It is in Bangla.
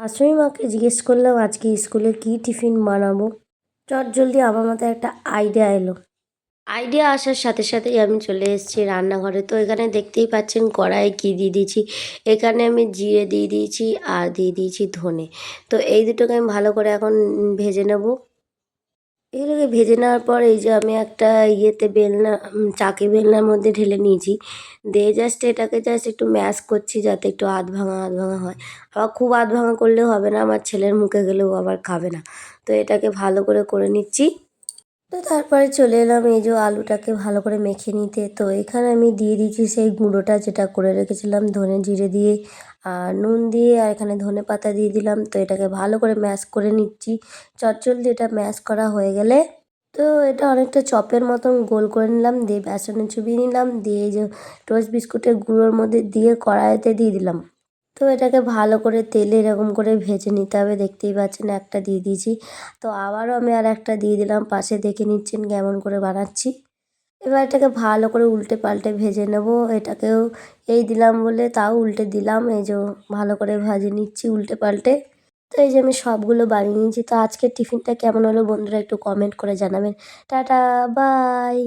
শাশুড়ি মাকে জিজ্ঞেস করলাম আজকে স্কুলে কি টিফিন বানাবো। চটজলদি আমার মাথায় একটা আইডিয়া এলো। আইডিয়া আসার সাথে সাথেই আমি চলে এসেছি রান্নাঘরে। তো এখানে দেখতেই পাচ্ছেন কড়াইয়ে কী দিয়ে দিয়েছি। এখানে আমি জিরে দিয়ে দিয়েছি আর দিয়ে দিয়েছি ধনে। তো এই দুটোকে আমি ভালো করে এখন ভেজে নেব। এগুলোকে ভেজে নেওয়ার পর এই যে আমি একটা বেলনা চাকি বেলনার মধ্যে ঢেলে নিয়েছি। দিয়ে জাস্ট এটাকে জাস্ট একটু ম্যাশ করছি যাতে একটু আধ ভাঙা আধ ভাঙা হয়। আবার খুব আধ ভাঙা করলেও হবে না, আমার ছেলের মুখে গেলেও আবার খাবে না। তো এটাকে ভালো করে নিচ্ছি। তো তারপরে চলে এলাম এই যে আলুটাকে ভালো করে মেখে নিতে। তো এখানে আমি দিয়ে দিয়েছি সেই গুঁড়োটা যেটা করে রেখেছিলাম ধনে জিরে দিয়ে আর নুন দিয়ে, আর এখানে ধনে পাতা দিয়ে দিলাম। তো এটাকে ভালো করে ম্যাশ করে নিচ্ছি। চটজলদি এটা ম্যাশ করা হয়ে গেলে তো এটা অনেকটা চপের মতন গোল করে নিলাম, দিয়ে বেসনে চুবিয়ে নিলাম, দিয়ে এই যে টোস্ট বিস্কুটের গুঁড়োর মধ্যে দিয়ে কড়াইতে দিয়ে দিলাম। তো এটাকে ভালো করে তেলে এরকম করে ভেজে নিতে হবে। দেখতেই পাচ্ছেন একটা দিয়ে দিয়েছি। তো আবারও আমি আর একটা দিয়ে দিলাম, পাশে দেখে নিচ্ছেন কেমন করে বানাচ্ছি। এবার এটাকে ভালো করে উল্টে পাল্টে ভেজে নেব। এটাকেও এই দিলাম বলে তাও উল্টে দিলাম, এই যে ভালো করে ভাজে নিচ্ছি উল্টে পাল্টে। তো এই যে আমি সবগুলো বানিয়ে নিয়েছি। তো আজকের টিফিনটা কেমন হলো বন্ধুরা একটু কমেন্ট করে জানাবেন। Tata, by.